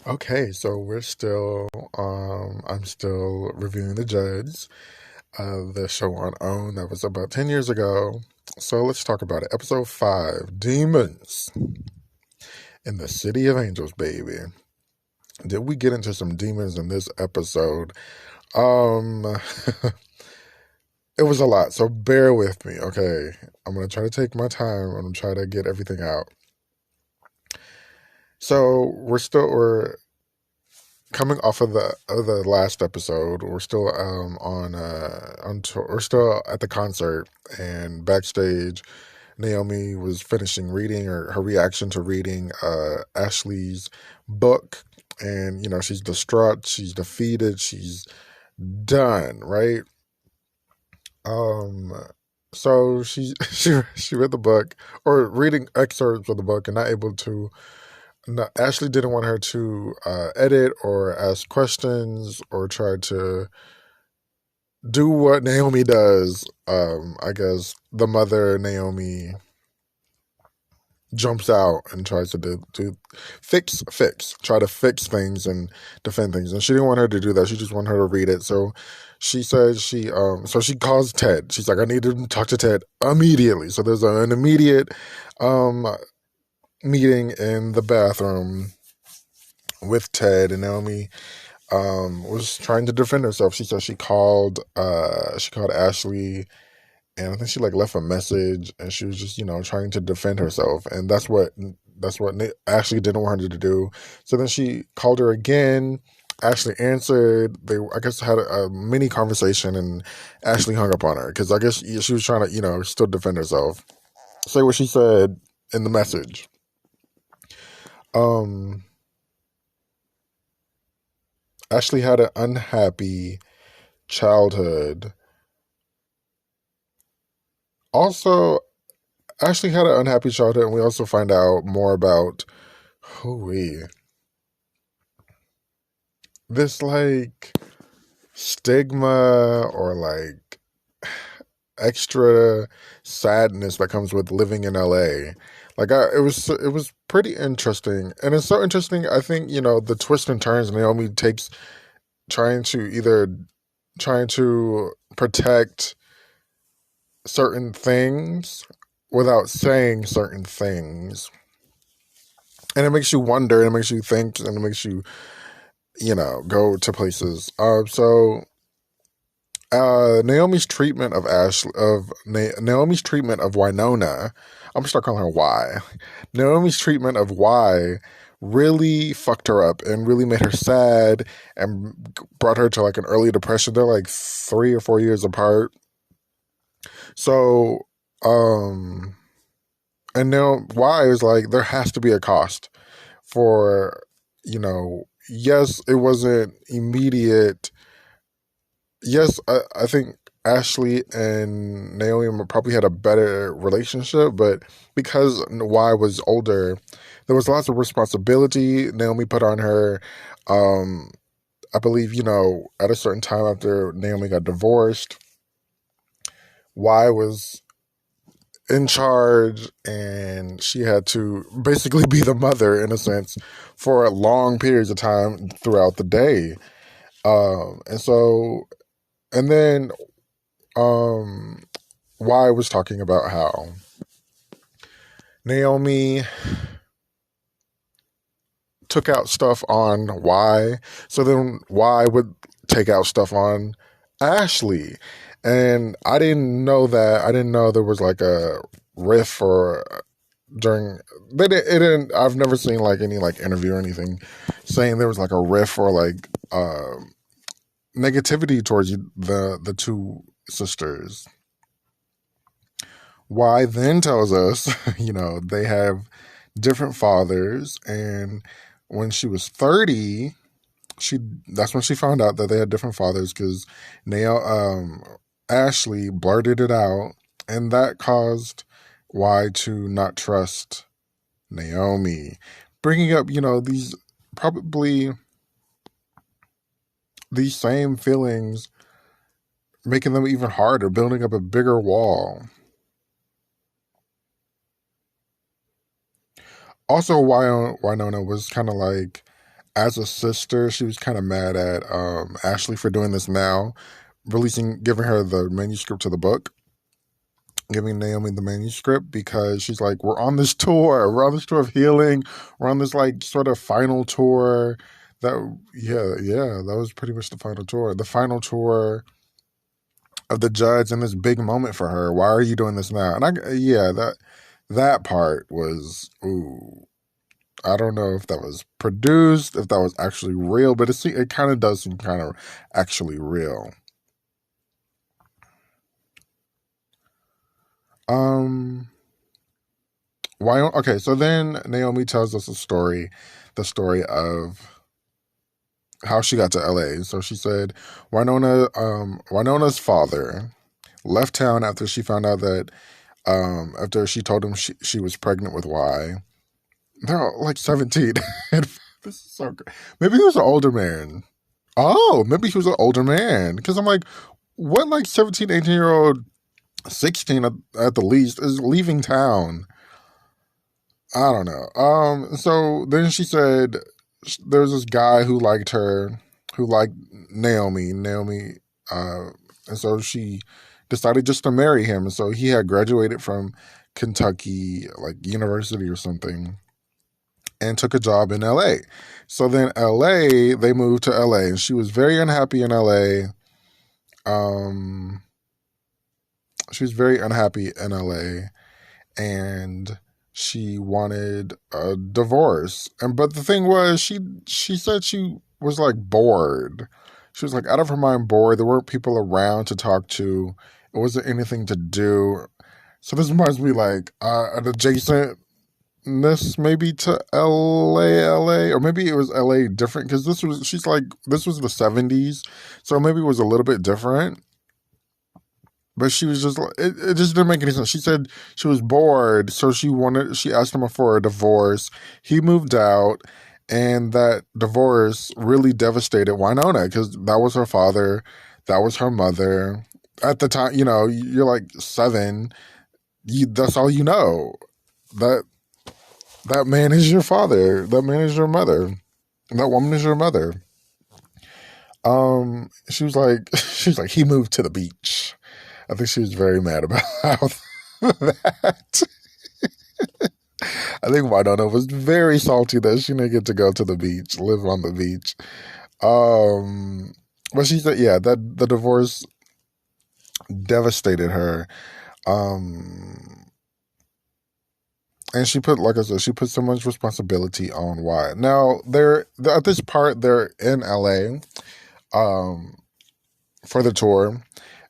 Okay, so I'm still reviewing the Judds, the show on OWN that was about 10 years ago. So let's talk about it. Episode 5, Demons in the City of Angels, baby. Did we get into some demons in this episode? Um, it was a lot, so bear with me, okay? I'm gonna try to take my time. I'm gonna try to get everything out. So we're coming off of the last episode. We're still on tour. We're still at the concert, and backstage Naomi was finishing reading, or her reaction to reading Ashley's book, and she's distraught, she's defeated, she's done, right? um so she read the book, or reading excerpts of the book, and not able to. No, Ashley didn't want her to edit or ask questions or try to do what Naomi does. I guess the mother, Naomi, jumps out and tries to try to fix things and defend things. And she didn't want her to do that. She just wanted her to read it. So she says so she calls Ted. She's like, I need to talk to Ted immediately. So there's an immediate um, meeting in the bathroom with Ted, and Naomi was trying to defend herself. She said she called Ashley, and I think she like left a message, and she was just trying to defend herself, and that's what Ashley didn't want her to do. So then she called her again. Ashley answered. They, I guess, had a mini conversation, and Ashley hung up on her because I guess she was trying to still defend herself, say what she said in the message. um Ashley had an unhappy childhood. Also, Ashley had an unhappy childhood, and we also find out more about who we this like stigma, or like extra sadness that comes with living in LA. It was pretty interesting, and it's so interesting. I think the twists and turns Naomi takes, trying to protect certain things without saying certain things. And it makes you wonder, and it makes you think, and it makes you, go to places. Naomi's treatment of Naomi's treatment of Winona. I'm gonna start calling her Y. Naomi's treatment of Y really fucked her up and really made her sad, and brought her to like an early depression. They're like 3 or 4 years apart. So, and now Y is like, there has to be a cost for, yes, it wasn't immediate. Yes, I think Ashley and Naomi probably had a better relationship, but because Y was older, there was lots of responsibility Naomi put on her. Um, I believe, at a certain time after Naomi got divorced, Y was in charge, and she had to basically be the mother, in a sense, for long periods of time throughout the day. And so, and then um, Y was talking about how Naomi took out stuff on Y, so then Y would take out stuff on Ashley. And I didn't know that. I didn't know there was like a riff, or during it didn't. I've never seen like any like interview or anything saying there was like a riff, or like negativity towards the two sisters. Y then tells us, they have different fathers, and when she was 30, she that's when she found out that they had different fathers, because Ashley blurted it out, and that caused Y to not trust Naomi, bringing up these, probably these same feelings, making them even harder, building up a bigger wall. Also, Winona was kind of like as a sister, she was kind of mad at Ashley for doing this now, giving her the manuscript to the book, giving Naomi the manuscript because she's like, we're on this tour of healing, we're on this like sort of final tour. That was pretty much the final tour of the Judds and this big moment for her. Why are you doing this now? And that part was, ooh, I don't know if that was produced, if that was actually real, but it kind of does seem kind of actually real. Um, why? Okay, so then Naomi tells us the story of how she got to LA. So she said Winona's father left town after she found out that after she told him she was pregnant with Y. They're all like 17. And this is so good. Maybe he was an older man. Oh, maybe he was an older man. Because I'm like, what like 17, 18-year old, 16 at the least, is leaving town? I don't know. So then she said there's this guy who liked her, who liked Naomi. Uh, and so she decided just to marry him. And so he had graduated from Kentucky, like university or something, and took a job in LA. So then they moved to LA, and she was very unhappy in LA. Um, she was very unhappy in LA, and she wanted a divorce. And but the thing was, she said she was like bored. She was like out of her mind, bored. There weren't people around to talk to. It wasn't anything to do. So this reminds me like an adjacent this maybe to LA, or maybe it was LA different because this was the 70s, so maybe it was a little bit different. But she was just like it just didn't make any sense. She said she was bored, so she asked him for a divorce. He moved out, and that divorce really devastated Winona because that was her father, that was her mother. At the time, you're like 7, that's all you know. That that man is your father. That man is your mother. That woman is your mother. She was like, he moved to the beach. I think she was very mad about that. I think Winona was very salty that she didn't get to go to the beach, live on the beach. But she said, yeah, that the divorce devastated her. And she put, like I said, she put so much responsibility on Wyatt. Now they're at this part they're in LA, for the tour,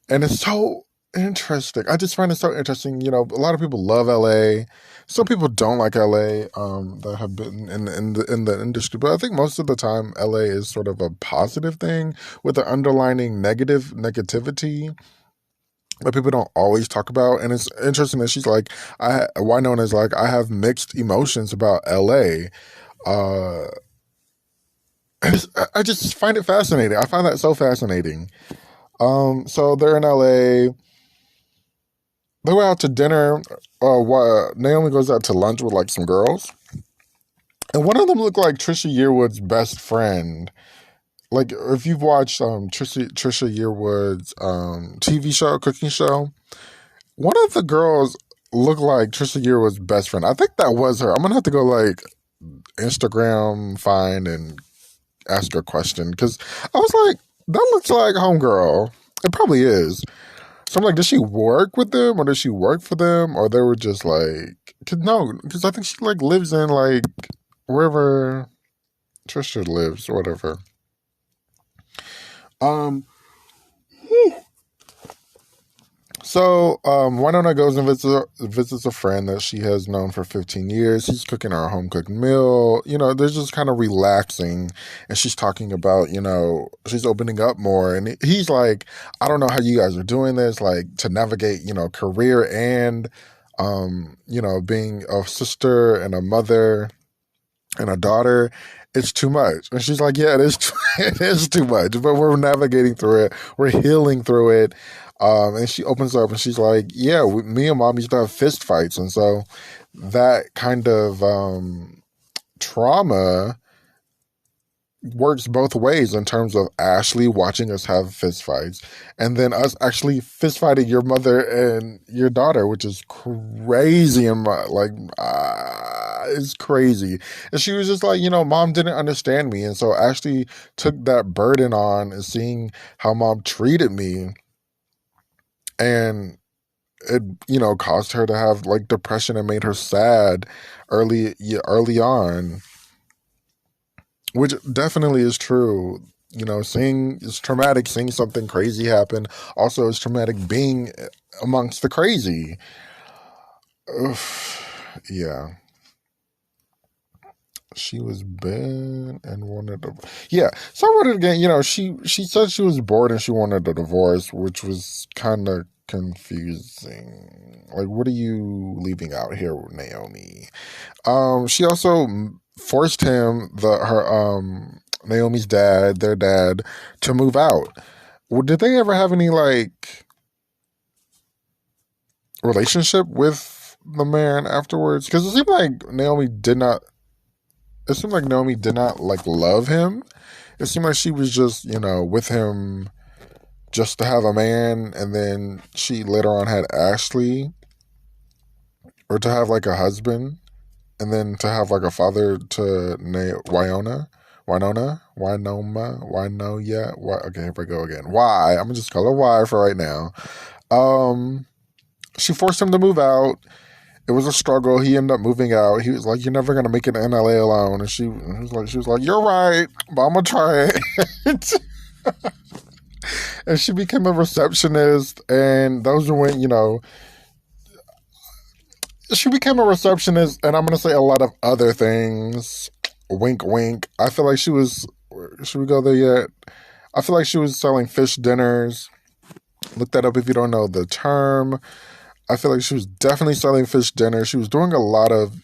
and it's so interesting. I just find it so interesting. A lot of people love LA. Some people don't like LA. That have been in the industry, but I think most of the time LA is sort of a positive thing with the underlining negativity that people don't always talk about. And it's interesting that she's like, Winona's like, I have mixed emotions about LA. Uh, I just find it fascinating. I find that so fascinating. So they're in LA. They went out to dinner. Naomi goes out to lunch with like some girls, and one of them looked like Trisha Yearwood's best friend. Like if you've watched Trisha Yearwood's TV show, cooking show, one of the girls looked like Trisha Yearwood's best friend. I think that was her. I'm gonna have to go like Instagram find and ask her a question because I was like, that looks like homegirl. It probably is. So I'm like, did she work with them or did she work for them or they were just like, no, because I think she like lives in like wherever Trisha lives or whatever. Um, So Winona goes and visits a friend that she has known for 15 years. He's cooking her a home cooked meal. They're just kind of relaxing. And she's talking about, she's opening up more. And he's like, I don't know how you guys are doing this, like to navigate, career and, being a sister and a mother and a daughter. It's too much. And she's like, yeah, it is too much, but we're navigating through it. We're healing through it. And she opens up and she's like, yeah, me and mom used to have fist fights. And so that kind of trauma works both ways in terms of Ashley watching us have fist fights and then us actually fist fighting your mother and your daughter, which is crazy. And like, it's crazy. And she was just like, mom didn't understand me. And so Ashley took that burden on and seeing how mom treated me. And it, caused her to have like depression and made her sad early on, which definitely is true. Seeing it's traumatic. Seeing something crazy happen also is traumatic. Being amongst the crazy, yeah. She was bad and wanted a yeah. So I wanted again. She said she was bored and she wanted a divorce, which was kind of confusing. Like, what are you leaving out here, Naomi? She also forced him, Naomi's dad, their dad, to move out. Well, did they ever have any like relationship with the man afterwards? Because it seemed like Naomi did not. It seemed like Naomi did not like love him. It seemed like she was just with him just to have a man, and then she later on had Ashley, or to have like a husband, and then to have like a father to yeah. Okay, here we go again. Why? I'm gonna just call her Y for right now. She forced him to move out. It was a struggle. He ended up moving out. He was like, "You're never gonna make it in LA alone," and she was like, "You're right, but I'm gonna try it." And she became a receptionist, and those are when she became a receptionist, and I'm gonna say a lot of other things. Wink, wink. I feel like she was. Should we go there yet? I feel like she was selling fish dinners. Look that up if you don't know the term. I feel like she was definitely selling fish dinners. She was doing a lot of,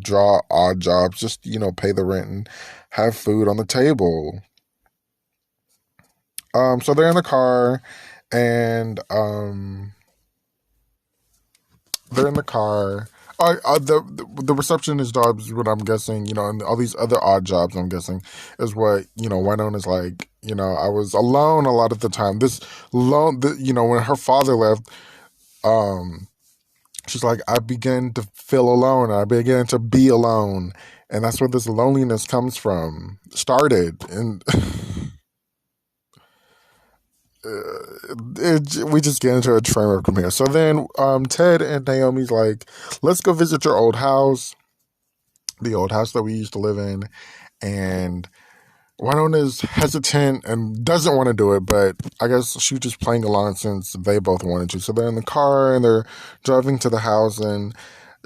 draw odd jobs, just, pay the rent and have food on the table. So they're in the car, and they're in the car. The receptionist jobs, what I'm guessing, and all these other odd jobs, I'm guessing, is what Wynonna's like. I was alone a lot of the time. This alone, when her father left, she's like, I began to feel alone. I began to be alone, and that's where this loneliness comes from. Started, and we just get into a train wreck from here. So then, Ted and Naomi's like, let's go visit your old house, the old house that we used to live in, and Wynonna's hesitant and doesn't want to do it, but I guess she was just playing along since they both wanted to. So they're in the car and they're driving to the house, and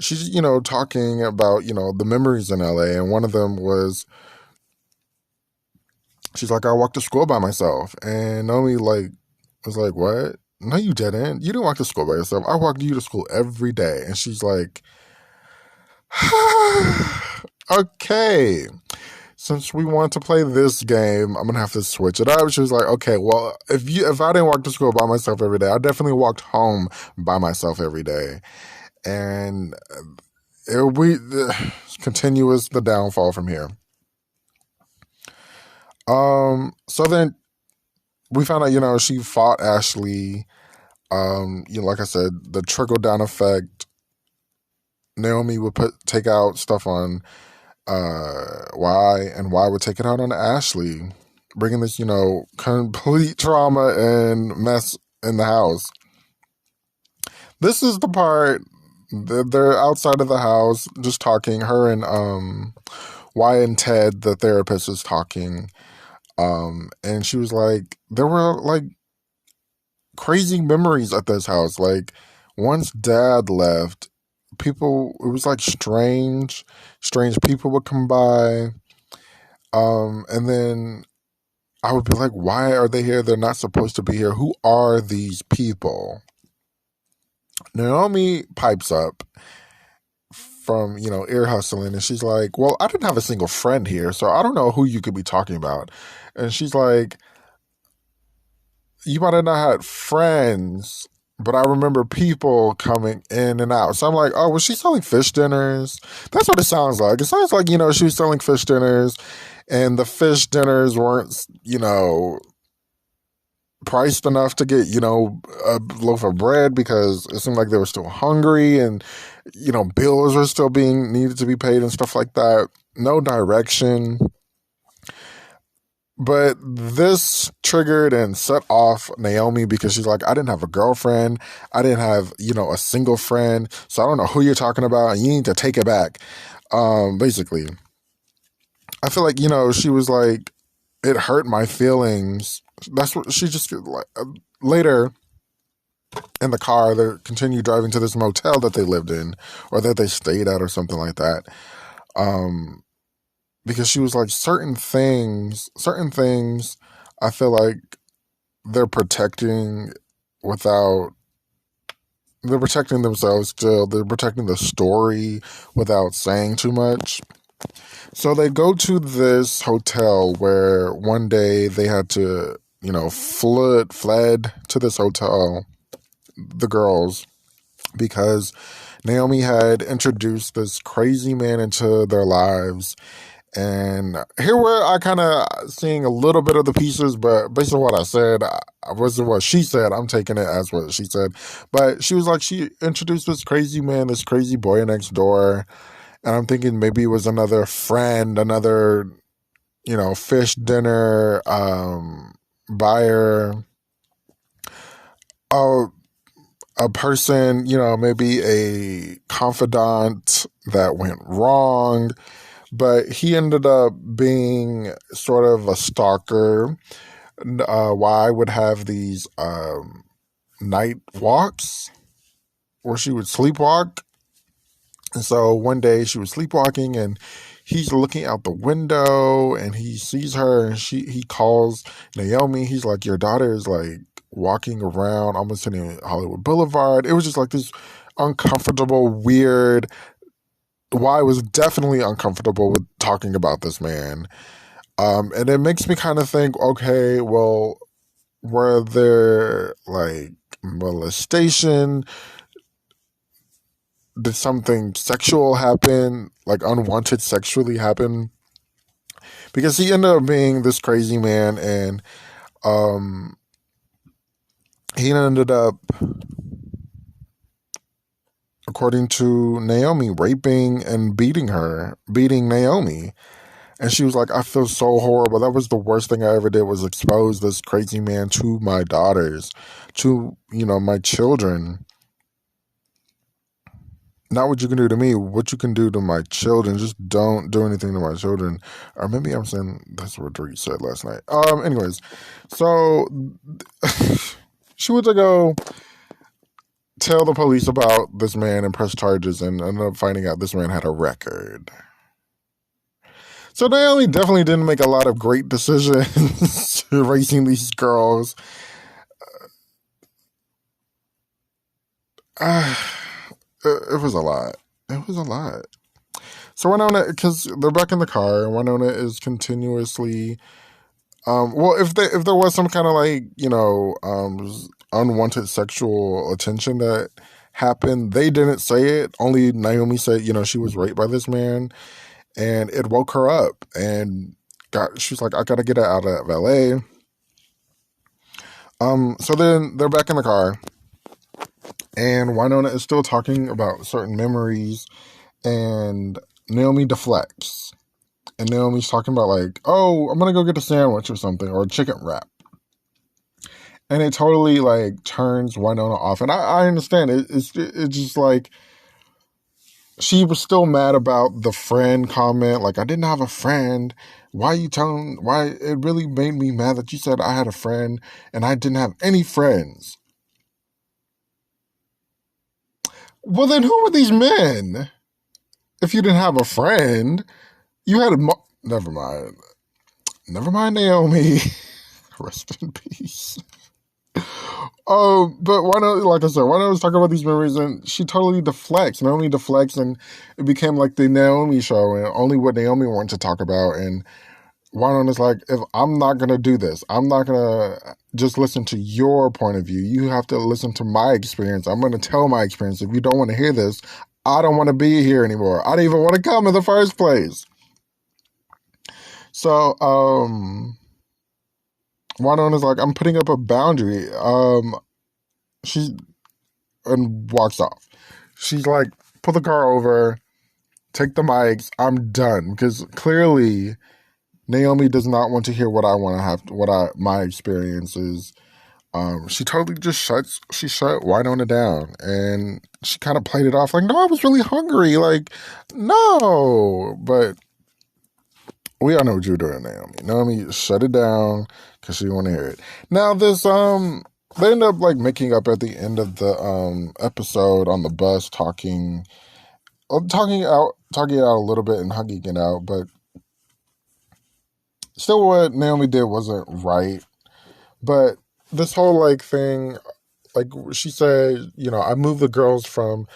she's, talking about, the memories in LA. And one of them was, she's like, I walked to school by myself. And Naomi was like, what? No, you didn't. You didn't walk to school by yourself. I walked you to school every day. And she's like, okay. Since we want to play this game, I'm gonna have to switch it up. She was like, okay, well, if I didn't walk to school by myself every day, I definitely walked home by myself every day. And it we continuous the downfall from here. So then we found out, she fought Ashley. Like I said, the trickle down effect. Naomi would take out stuff on Y, and Y would take it out on Ashley, bringing this, complete trauma and mess in the house. This is the part that they're outside of the house just talking. Her and Y and Ted, the therapist, is talking. And she was like, there were like crazy memories at this house. Like, once Dad left, it was like strange people would come by. And then I would be like, why are they here? They're not supposed to be here. Who are these people? Naomi pipes up from, ear hustling, and she's like, well, I didn't have a single friend here, so I don't know who you could be talking about. And she's like, you might have not had friends, but I remember people coming in and out. So I'm like, oh, was she selling fish dinners? That's what it sounds like. It sounds like, she was selling fish dinners, and the fish dinners weren't, priced enough to get, a loaf of bread because it seemed like they were still hungry and, bills were still being needed to be paid and stuff like that. No direction. But this triggered and set off Naomi because she's like, I didn't have a girlfriend. I didn't have, a single friend. So I don't know who you're talking about and you need to take it back. Basically. I feel like, she was like, it hurt my feelings. That's what she just like. Later in the car, they continued driving to this motel that they lived in or that they stayed at or something like that. Because she was like, certain things, I feel like they're protecting without, they're protecting themselves still. They're protecting the story without saying too much. So they go to this hotel where one day they had to, fled to this hotel, the girls, because Naomi had introduced this crazy man into their lives. And here where I kind of seeing a little bit of the pieces, but based on what I said, I wasn't what she said. I'm taking it as what she said. But she was like, she introduced this crazy man, this crazy boy next door. And I'm thinking maybe it was another friend, another, fish dinner buyer. Oh, a person, maybe a confidant that went wrong. But he ended up being sort of a stalker. Why would have these night walks where she would sleepwalk. And so one day she was sleepwalking and he's looking out the window and he sees her and he calls Naomi. He's like, your daughter is like walking around almost in Hollywood Boulevard. It was just like this uncomfortable, weird. Y was definitely uncomfortable with talking about this man. And it makes me kind of think, okay, well, were there like molestation? Did something sexual happen, like unwanted sexually happen? Because he ended up being this crazy man and he ended up, according to Naomi, raping and beating Naomi. And she was like, I feel so horrible. That was the worst thing I ever did, was expose this crazy man to my daughters, to, my children. Not what you can do to me, what you can do to my children. Just don't do anything to my children. Or maybe I'm saying that's what Drake said last night. Anyways, so she went to go tell the police about this man and press charges and ended up finding out this man had a record. So Naomi definitely didn't make a lot of great decisions raising these girls. It was a lot. It was a lot. So Winona, because they're back in the car, and Winona is continuously, well, if there was some kind of like, unwanted sexual attention that happened, they didn't say it. Only Naomi said, she was raped by this man, and it woke her up, and she was like, I gotta get out of LA. So then they're back in the car, and Winona is still talking about certain memories, and Naomi deflects. And Naomi's talking about like, oh, I'm gonna go get a sandwich or something, or a chicken wrap. And it totally like turns Winona off. And I understand it. It's just like, she was still mad about the friend comment. Like, I didn't have a friend. Why it really made me mad that you said I had a friend and I didn't have any friends. Well, then who were these men? If you didn't have a friend, you had never mind. Never mind, Naomi. Rest in peace. But like I said, Winona was talking about these memories and she totally deflects. Naomi deflects and it became like the Naomi show and only what Naomi wanted to talk about. And Winona's like, if I'm not going to do this, I'm not going to just listen to your point of view. You have to listen to my experience. I'm going to tell my experience. If you don't want to hear this, I don't want to be here anymore. I didn't even want to come in the first place. So, Winona's like, I'm putting up a boundary. She and walks off. She's like, pull the car over, take the mics. I'm done because clearly Naomi does not want to hear what I want to have, my experience is. She totally just shut Winona down, and she kind of played it off like, no, I was really hungry. Like, no, but we all know what you're doing, Naomi. Naomi shut it down because she didn't want to hear it. Now this they end up like making up at the end of the episode on the bus, talking it out a little bit and hugging it out, but still what Naomi did wasn't right. But this whole like thing, like she said, I moved the girls from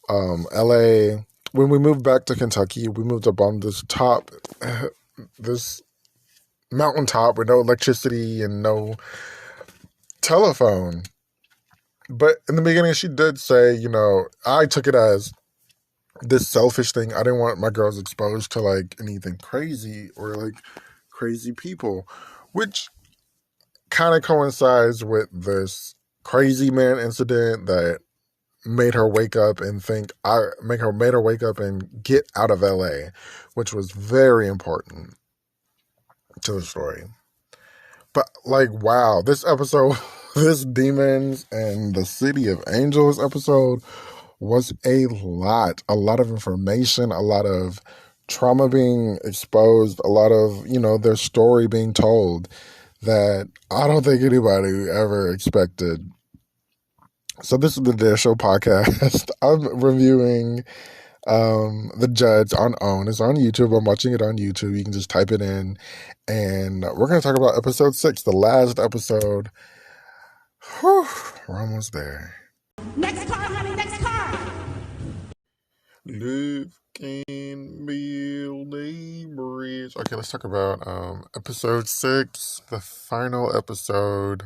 LA. When we moved back to Kentucky, we moved up on this top, this mountaintop with no electricity and no telephone. But in the beginning, she did say, I took it as this selfish thing. I didn't want my girls exposed to like anything crazy or like crazy people, which kind of coincides with this crazy man incident that made her wake up and made her wake up and get out of LA, which was very important to the story. But like, wow, this episode, this Demons and the City of Angels episode was a lot of information, a lot of trauma being exposed, a lot of, their story being told that I don't think anybody ever expected. So this is the Dare Show podcast. I'm reviewing the Judds on OWN. It's on YouTube. I'm watching it on YouTube. You can just type it in. And we're going to talk about episode 6, the last episode. Whew, we're almost there. Next car, honey, next car. Love can build a bridge. Okay, let's talk about episode 6, the final episode.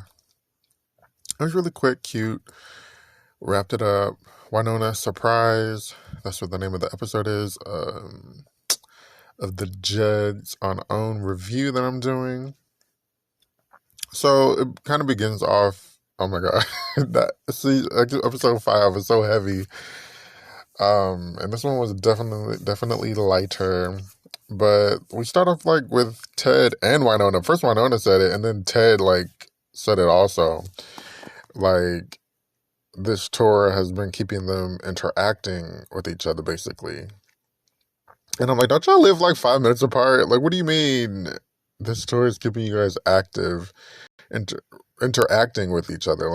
It was really quick, cute. Wrapped it up. Winona surprise. That's what the name of the episode is. Of the Judds on OWN review that I'm doing. So it kind of begins off. Oh my god, episode 5 is so heavy. And this one was definitely lighter. But we start off like with Ted and Winona. First Winona said it, and then Ted like said it also. Like, this tour has been keeping them interacting with each other, basically. And I'm like, don't y'all live like 5 minutes apart? Like, what do you mean this tour is keeping you guys active, interacting with each other?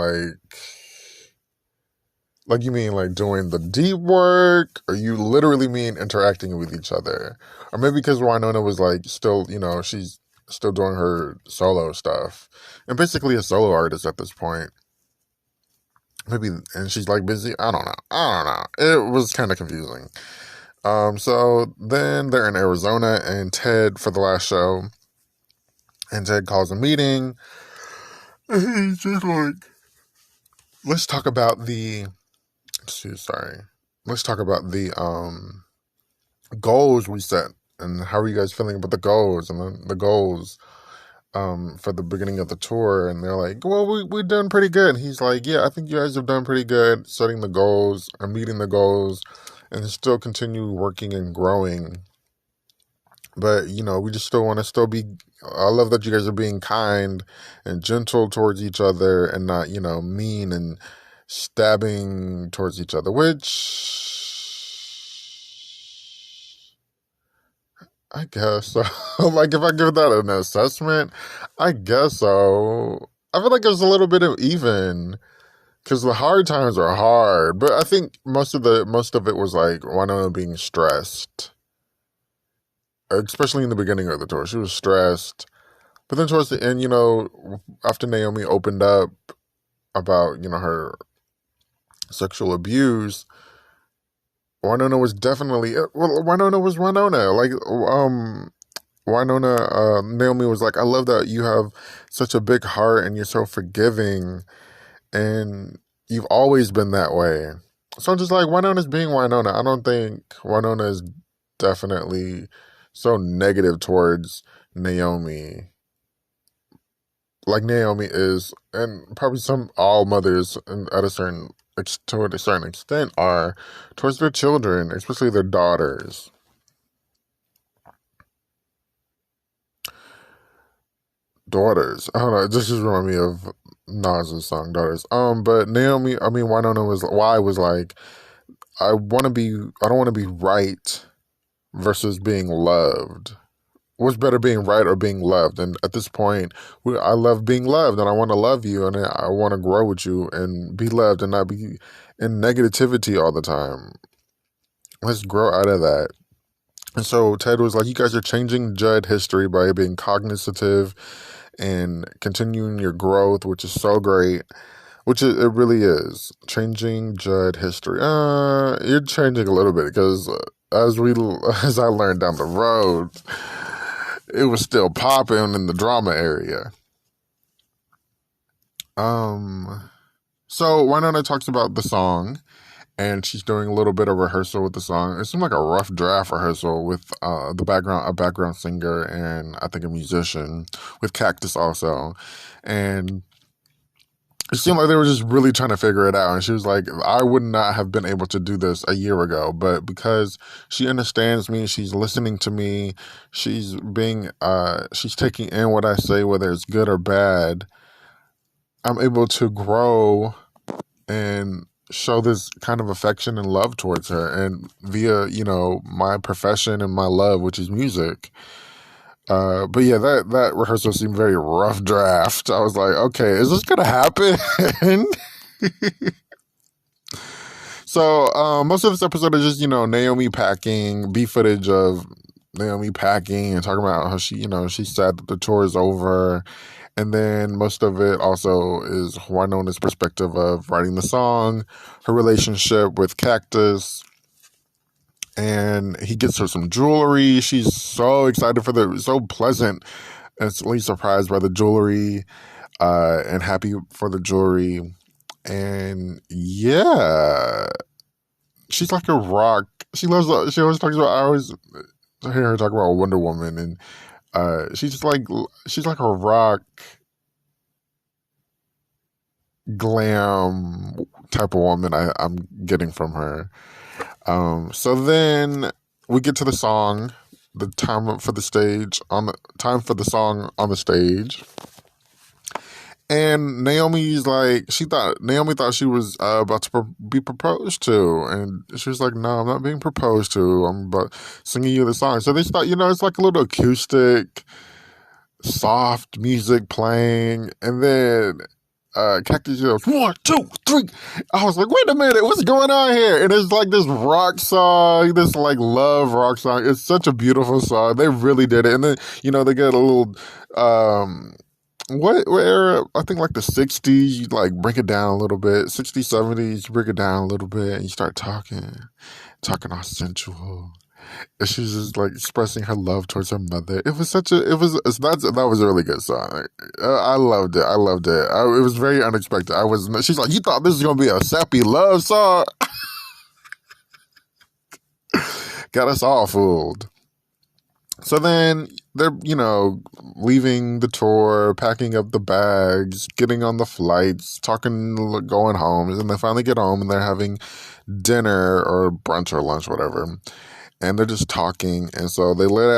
Like you mean like doing the deep work, or you literally mean interacting with each other? Or maybe because Winona was like still, she's still doing her solo stuff and basically a solo artist at this point. Maybe, and she's like busy. I don't know. It was kind of confusing. So then they're in Arizona and Ted for the last show, and Ted calls a meeting. And he's just like, let's talk about the goals we set, and how are you guys feeling about the goals, and then the goals for the beginning of the tour. And they're like, well, we've done pretty good. And he's like, yeah, I think you guys have done pretty good setting the goals or meeting the goals, and still continue working and growing. But, we just still want to I love that you guys are being kind and gentle towards each other, and not, mean and stabbing towards each other, which I guess so. Like, if I give that an assessment, I guess so. I feel like it's a little bit of even, because the hard times are hard, but I think most of it was like Winona being stressed, especially in the beginning of the tour. She was stressed, but then towards the end, after Naomi opened up about her sexual abuse, Winona was definitely Winona was Winona. Like, Winona, Naomi was like, I love that you have such a big heart and you're so forgiving, and you've always been that way. So I'm just like, Winona's being Winona. I don't think Winona is definitely so negative towards Naomi, like Naomi is, and probably some all mothers at a certain to a certain extent are towards their children, especially their daughters. Daughters. I don't know. It just reminded me of Nas's song "Daughters." But Naomi, I mean, Winona was why was like, I want to be. I don't want to be right versus being loved. What's better, being right or being loved? And at this point, I love being loved, and I want to love you, and I want to grow with you and be loved, and not be in negativity all the time. Let's grow out of that. And so Ted was like, "You guys are changing Judd history by being cognitive and continuing your growth, which is so great." Which it really is changing Judd history. You're changing a little bit because as I learned down the road, it was still popping in the drama area. So Winona talks about the song, and she's doing a little bit of rehearsal with the song. It seemed like a rough draft rehearsal with a background singer, and I think a musician with Cactus also, and it seemed like they were just really trying to figure it out. And she was like, I would not have been able to do this a year ago, but because she understands me, she's listening to me, she's taking in what I say, whether it's good or bad, I'm able to grow and show this kind of affection and love towards her. And via, my profession and my love, which is music. But yeah, that rehearsal seemed very rough draft. I was like, okay, is this gonna happen? So most of this episode is just Naomi packing, B footage of Naomi packing and talking about how she's sad that the tour is over, and then most of it also is Winona's perspective of writing the song, her relationship with Cactus, and he gets her some jewelry. She's so excited so pleasant and surprised by the jewelry, and happy for the jewelry. And yeah, she's like a rock. She always talks about, I always hear her talk about Wonder Woman, and she's like a rock glam type of woman I'm getting from her. So then we get to the song, the time for the song on the stage. And Naomi thought she was about to be proposed to, and she was like, "No, I'm not being proposed to. I'm about singing you the song." So they thought, it's like a little acoustic, soft music playing, and then Cactus yells, 1, 2, 3. I was like, wait a minute, what's going on here? And it's like this rock song, this like love rock song. It's such a beautiful song. They really did it. And then, they get a little, what era? I think like the 60s, you like break it down a little bit. 60s, 70s, you break it down a little bit, and you start talking all sensual. And she's just like expressing her love towards her mother. That was a really good song. I loved it. It was very unexpected. She's like, you thought this was going to be a sappy love song? Got us all fooled. So then they're, leaving the tour, packing up the bags, getting on the flights, talking, going home. And they finally get home and they're having dinner or brunch or lunch, whatever. And they're just talking. And so they lay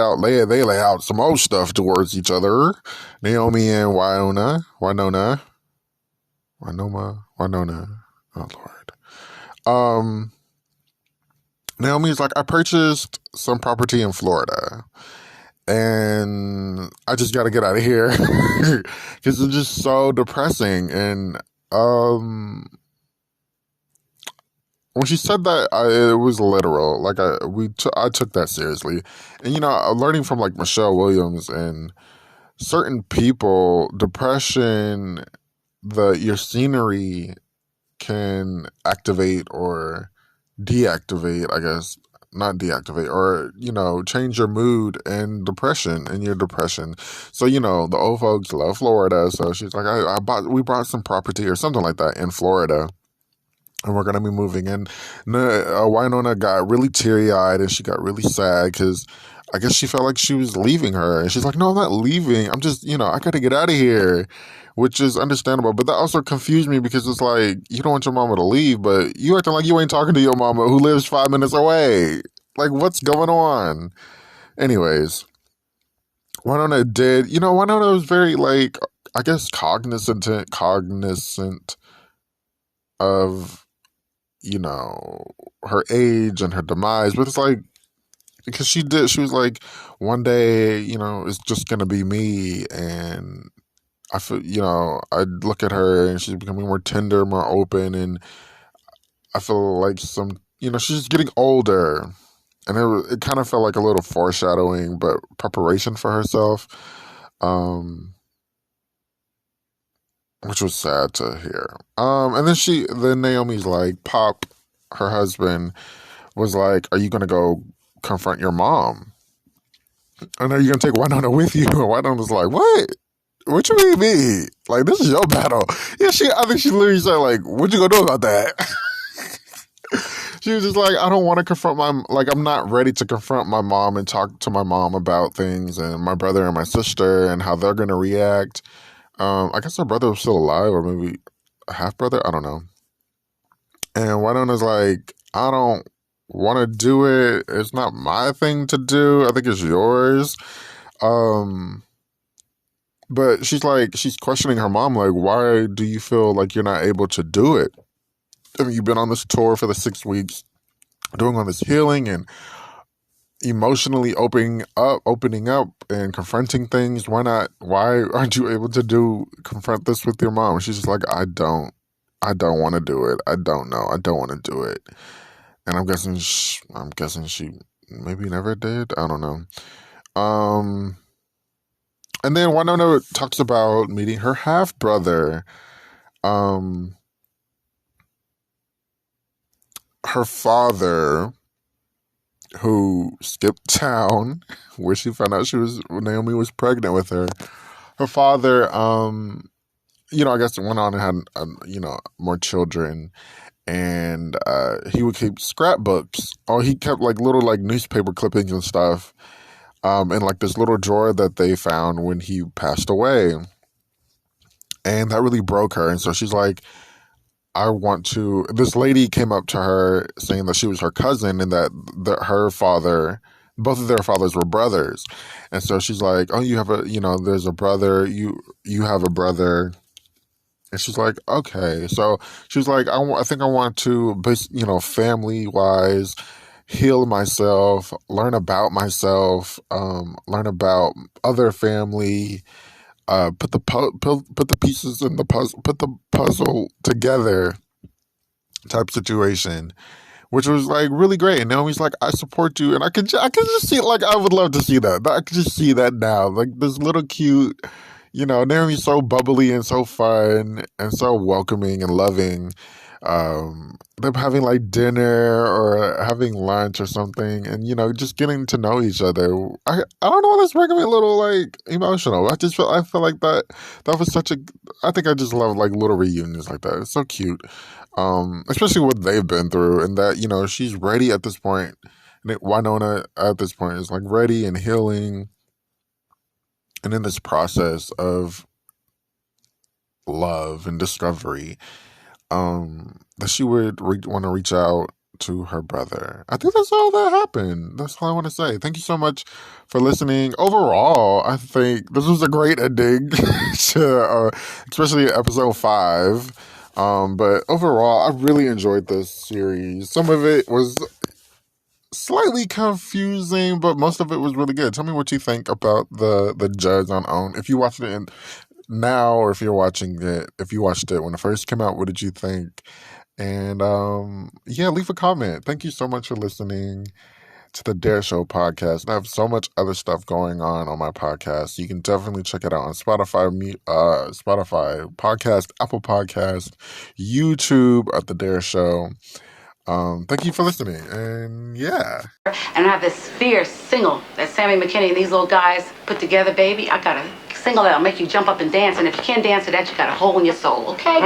out some old stuff towards each other. Naomi and Winona. Oh, Lord. Naomi's like, I purchased some property in Florida, and I just got to get out of here because it's just so depressing. And when she said that, it was literal. Like I took that seriously, and learning from like Michelle Williams and certain people, depression, your scenery can activate or deactivate, I guess, not deactivate, or change your mood and your depression. So the old folks love Florida, so she's like, we bought some property or something like that in Florida, and we're gonna be moving. And Winona got really teary eyed, and she got really sad because I guess she felt like she was leaving her. And she's like, no, I'm not leaving. I'm just, I got to get out of here, which is understandable. But that also confused me because it's like, you don't want your mama to leave, but you acting like you ain't talking to your mama who lives 5 minutes away. Like, what's going on? Anyways, Winona did, Winona was very, like, I guess cognizant of, her age and her demise. But it's like, because she was like, one day, it's just gonna be me. And I feel, I look at her and she's becoming more tender, more open. And I feel like she's getting older. And it kind of felt like a little foreshadowing, but preparation for herself, which was sad to hear. And then Naomi's like, Pop, her husband, was like, are you gonna go confront your mom? And are you gonna take Winona with you? And Winona's like, what? What you mean me? Like, this is your battle. Yeah, I think she literally said, like, what you gonna do about that? She was just like, I don't want to I'm not ready to confront my mom and talk to my mom about things and my brother and my sister and how they're gonna react. I guess her brother was still alive, or maybe a half brother. I don't know. And Winona's like, I don't want to do it. It's not my thing to do. I think it's yours. But she's questioning her mom, like, why do you feel like you're not able to do it? I mean, you've been on this tour for the 6 weeks, doing all this healing and emotionally opening up and confronting things. Why aren't you able to confront this with your mom? She's just like, I don't want to do it. I don't know. I don't want to do it. And I'm guessing she maybe never did. I don't know. And then Winona talks about meeting her half brother. Her father, who skipped town, where she found out Naomi was pregnant with her. Her father, I guess went on and had, more children. And he would keep scrapbooks. Oh, he kept like little like newspaper clippings and stuff, in like this little drawer that they found when he passed away. And that really broke her. And so she's like, this lady came up to her saying that she was her cousin and that her father, both of their fathers were brothers. And so she's like, oh, you have there's a brother, you have a brother. And she's like, okay. So she was like, I think I want to, family wise, heal myself, learn about myself, learn about other family, put the pieces in the puzzle, put the puzzle together type situation, which was like really great. And Naomi's like, I support you. And I could just see, like, I would love to see that. I could just see that now. Like this little cute, Naomi's so bubbly and so fun and so welcoming and loving. Them having like dinner or having lunch or something, and just getting to know each other. I don't know, that's making me a little like emotional. I feel like that was such a. I think I just love like little reunions like that. It's so cute, especially what they've been through, and that she's ready at this point. And Winona at this point is like ready and healing, and in this process of love and discovery, that she would want to reach out to her brother. I think that's all that happened. That's all I want to say. Thank you so much for listening. Overall, I think this was a great ending to, especially episode 5. But overall, I really enjoyed this series. Some of it was slightly confusing, but most of it was really good. Tell me what you think about the Judds on OWN. If you watched it now, or if you watched it when it first came out, what did you think? And leave a comment. Thank you so much for listening to the Dare Show podcast. I have so much other stuff going on my podcast. You can definitely check it out on Spotify, podcast, Apple Podcast, YouTube at the Dare Show. Thank you for listening, and yeah. And I have this fierce single that Sammy McKinney and these little guys put together, baby. I got a single that'll make you jump up and dance, and if you can't dance to that, you got a hole in your soul, okay?